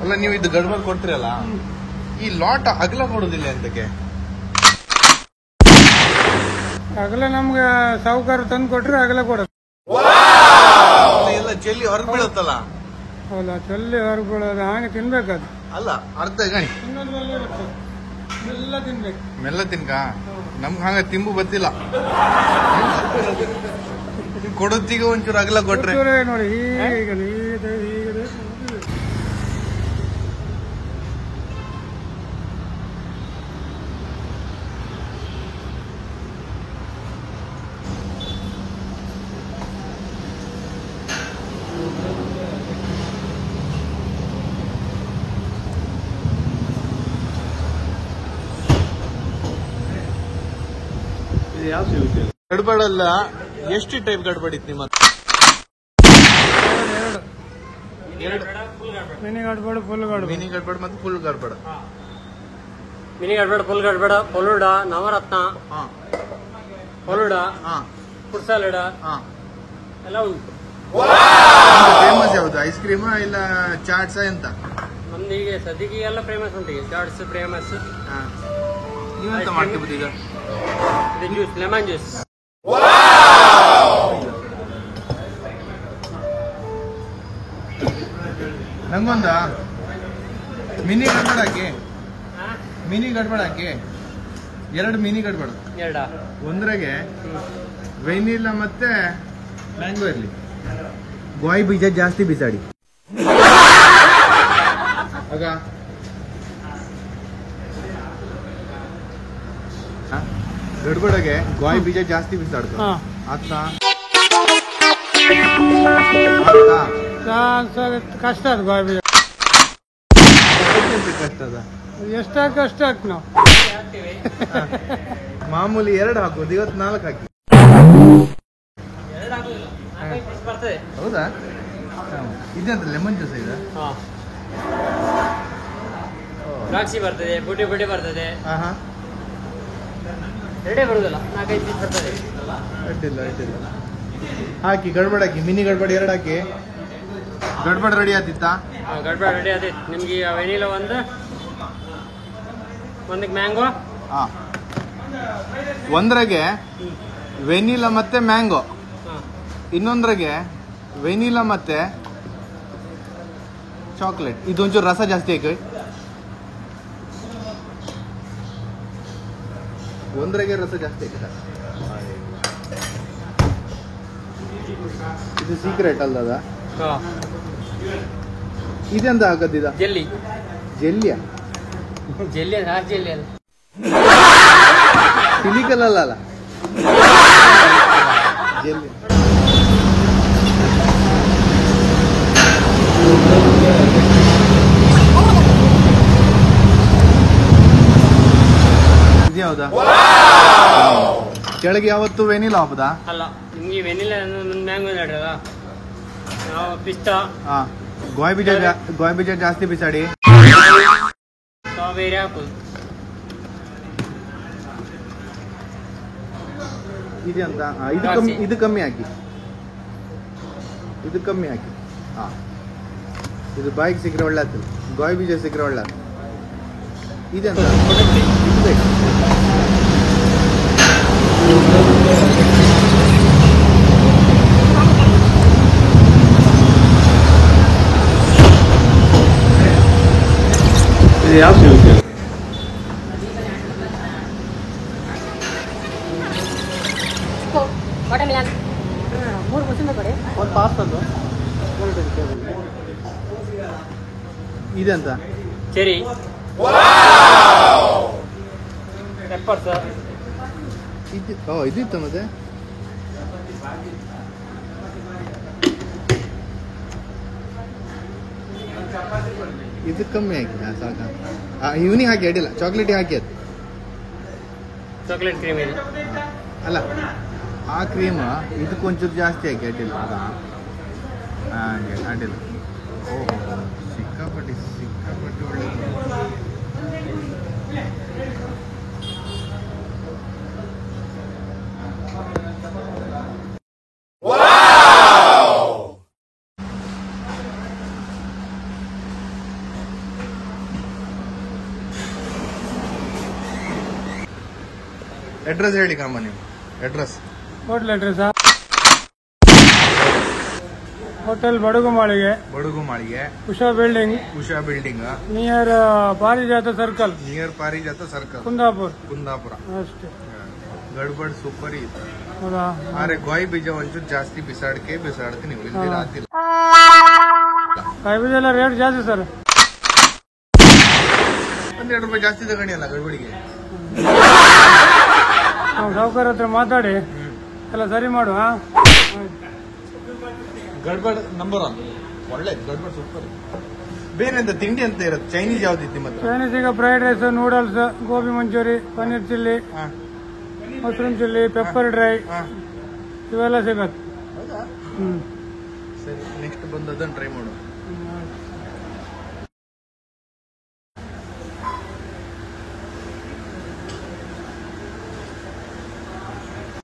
ಅಲ್ಲ ನೀವು ಇದು ಗಡ್ಬಡ್ ಕೊಡ್ತೀರಲ್ಲ, ಈ ಲಾಟ್ ಅಗಲ ಕೊಡುದಿಲ್ಲ ಅಂತಕ್ಕೆ? ಅಗಲ ನಮ್ಗೆ ಸಾಹುಕಾರ ತಂದು ಕೊಟ್ರೆ ಅಗಲ ಕೊಡೋದು. ಎಲ್ಲ ಚೆಲ್ಲಿ ಹೊರಗೆ ಬೀಳುತ್ತಲ್ಲ. ಹೌದಾ, ಚೆಲ್ಲಿ ಹೊರಗೆ ಬೀಳೋದು, ಹಾಗೆ ತಿನ್ಬೇಕದು. ಅಲ್ಲ ಅರ್ಧ ಗಣಿ ಎಲ್ಲ ತಿನ್ಬೇಕು. ಮೆಲ್ಲ ತಿನ್ಕ, ನಮ್ಗೆ ಹಂಗ ತಿಂಬು ಬತ್ತಿಲ್ಲ. ಕೊಡೋತ್ತಿಗೆ ಒಂಚೂರು ಅಗಲ ಕೊಟ್ರೆ ನೋಡಿ, ಹೀಗೆ ಹೀಗೆ ಹೀಗೆ. ಗಡ್ಬಡಲ್ಲ. ಎಷ್ಟು ಟೈಪ್ ಗಡ್ಬಡಿತ್ತು ನಿಮ್ಮ? ಎರಡು. Mini gadbad, full gadbad. Mini gadbad ಮತ್ತು full gadbad. Mini gadbad, full gadbad, falooda, navratna, falooda, food salad ಎಲ್ಲ ಉಂಟು. ಫೇಮಸ್ ಯಾವುದು? ಐಸ್ ಕ್ರೀಮಾ ಇಲ್ಲ ಚಾಟ್ಸ್ ಎಂತ? ನಮ್ದು ಈಗ ಸದ್ಯಕ್ಕೆ ಎಲ್ಲ ಫೇಮಸ್ ಉಂಟು. ಈಗ ಚಾಟ್ಸ್ ಫೇಮಸ್. ನೀವೆಂತ ಮಾಡ್ತೀವಿ ಈಗ? ಇದು ಜ್ಯೂಸ್, ಲೆಮನ್ ಜ್ಯೂಸ್. ನಂಗೊಂದ ಮಿನಿ ಗಡ್ಬಡ ಹಾಕಿ. ಮಿನಿ ಗಡ್ಬಡ ಹಾಕಿ. 2 ಮಿನಿ ಗಡ್ಬಡ. ಒಂದ್ರಾಗೆ ವೆನಿಲಾ ಮತ್ತೆ ಮ್ಯಾಂಗೋ ಇರ್ಲಿ. ಗೋಯಿ ಬೀಜ ಜಾಸ್ತಿ ಬಿಸಾಡಿ ಆಗ. ಗಡ್ಬಡಗೆ ಗೋಯಿ ಬೀಜ ಜಾಸ್ತಿ ಬಿಸಾಡ್ತು. ಆಗ್ತಾ ಕಷ್ಟ ಅದು ಗೋಯಿ ಬೀಜ. ಕಷ್ಟ ಅದ. ಎಷ್ಟಾಕ ಅಷ್ಟ ಹಾಕಿ ನಾವು ಮಾಮೂಲಿ 2 ಹಾಕೋದು, ಇವತ್ತು 4 ಹಾಕಿ. ಹೌದಾ? ಇದೆಂತ ಲೆಮನ್ ಜ್ಯೂಸ್ ಇದೆ? ದ್ರಾಕ್ಷಿ ಬರ್ತದೆ, ಬುಡಿ ಬುಡಿ ಬರ್ತದೆ. ಹಾ, ಎರಡೇ ಬರುದಿಲ್ಲ, 4-5 ಪೀಸ್ ಬರ್ತದೆ. ಅಡ್ಡಿಲ್ಲ. ಹಾಕಿ ಗಡ್ಬಡ ಹಾಕಿ. ಮಿನಿ ಗಡ್ಬಡ 2 ಹಾಕಿ. ಗಡ್ಬಡ ರೆಡಿ ಆತಿತ್ತಾ? ಗಡ್ಬಡ ರೆಡಿ ಆದೈತೆ. ನಿಮ್ಗೆ ವೆನಿಲಾ ಒಂದಕ್ಕೆ ಮ್ಯಾಂಗೋ. ಒಂದ್ರಾಗೆ ವೆನಿಲಾ ಮತ್ತೆ ಮ್ಯಾಂಗೋ, ಇನ್ನೊಂದ್ರಾಗೆ ವೆನಿಲಾ ಮತ್ತೆ ಚಾಕ್ಲೇಟ್. ಇದೊಂಚೂರು ರಸ ಜಾಸ್ತಿ ಹಾಕಿ. ಒಂದ್ರಾಗೆ ರಸ ಜಾಸ್ತಿ ಹಾಕಿದ. ಇದು ಸೀಕ್ರೆಟ್ ಅಲ್ಲದ? ಇದೆಂತ ಹಾಕದಿದ? ಜೆಲ್ಲಿ. ಜೆಲ್ಲಿಯ? ಜೆಲ್ಲಿ ಜೆಲ್ಲಿ ಅಲ್ಲ, ಸಿಲಿಕಲ್ ಅಲ್ಲ. ಜೆಲ್ಲಿ. ಇದ್ಯಾವುದಾ? ಕೆಳಗೆ ಯಾವತ್ತು ವೆನಿಲಾ ಹಾಕುದಾ? ಅಲ್ಲ, ನಿಮ್ಗೆ ವೆನಿಲಾ ಮ್ಯಾಂಗೋ ಹೇಳ್ರಲ್ಲ, ನಾವು ಪಿಸ್ತಾ. ಗೋಯಿ ಬೀಜ ಜಾಸ್ತಿ ಬಿಸಾಡಿ. ಸ್ಟ್ರಾಬೆರಿ ಹಾಕುದು. ಇದೆಂತ? ಇದು ಕಮ್ಮಿ ಹಾಕಿ. ಇದು ಬಾಯಿಗೆ ಸಿಕ್ಕರೆ ಒಳ್ಳೆ ಆಗ್ತದೆ. ಗೋಯಿ ಬೀಜ ಸಿಕ್ಕರೆ ಒಳ್ಳೆ ಆಗ್ತದೆ. ಇದೆಂತ? ಯಾವ ಸಿಗುತ್ತೆ? ಒಂದು ಪಾಸ್ತದ್ದು ಇದೆಂತ? Cherry, peppers. ಇದಿತ್ತು ಮತ್ತೆ ಇದು ಕಮ್ಮಿ ಹಾಕಿ. ಸಾಕ, ಇವನಿಗೆ ಹಾಕಿ ಅಡ್ಡಿಲ್ಲ. ಚಾಕ್ಲೇಟ್ ಹಾಕಿ. ಅದು ಚಾಕ್ಲೇಟ್ ಕ್ರೀಮ್ ಇದೆ ಅಲ್ಲ, ಆ ಕ್ರೀಮ್ ಇದಕ್ಕೊಂಚೂರು ಜಾಸ್ತಿ ಹಾಕಿ. ಅಡ್ಡಿಲ್ಲ. ಹಾಗೆ ಅಡ್ಡಿಲ್ಲ. ಓಹೋ, ಸಿಕ್ಕಾಪಟ್ಟಿ ಒಳ್ಳೆಯದು. ಅಡ್ರೆಸ್ ಹೇಳಿ ಕಾಮ ನೀವು ಅಡ್ರೆಸ್. ಹೋಟ್ಲ್ ಅಡ್ರೆಸ್ ಹೋಟೆಲ್ ಬಡಗು ಮಾಳಿಗೆ ಉಷಾ ಬಿಲ್ಡಿಂಗ್ ನಿಯರ್ ಪಾರಿಜಾತ ಸರ್ಕಲ್ ಕುಂದಾಪುರ ಅಷ್ಟೇ. ಗಡ್ಬಡ್ ಸೂಪರ್ ಇದೆ. ಹೌದಾ? ಅರೆ ಗಾಯಿ ಬೀಜ ಒಂಚೂರು ಜಾಸ್ತಿ ಬಿಸಾಡ್ತೀನಿ ನೀವು ಇಲ್ಲಿ ರಾತ್ರಿ. ಕಾಯಿ ಬೀಜ ಎಲ್ಲ ರೇಟ್ ಜಾಸ್ತಿ ಸರ್. 2 ರೂಪಾಯಿ ಜಾಸ್ತಿ ತಗೊಂಡಿಲ್ಲ ಗಡ್ಬಡಿಗೆ. ನಾವು ಸಾವುಕಾರ ಹತ್ರ ಮಾತಾಡಿ ಎಲ್ಲ ಸರಿ ಮಾಡುವ. ಗಡ್ಬಡ್ ನಂಬರ್ 1 ಒಳ್ಳೆ ಗಡ್ಬಡ್ ಸೂಪರ್. ಬೇರೆ ಅಂತ ತಿಂಡಿ ಅಂತ ಇರುತ್ತೆ ಚೈನೀಸ್ ಯಾವ್ದಿತ್ತು ಮತ್ತೆ? ಚೈನೀಸ್ ಈಗ fried rice, noodles, gobi manchurian, paneer chilli, mushroom chilli, pepper dry ಇವೆಲ್ಲ ಸಿಗತ್ತೆ. ಸರಿ, ನೆಕ್ಸ್ಟ್ ಬಂದು ಅದನ್ನು ಟ್ರೈ ಮಾಡು.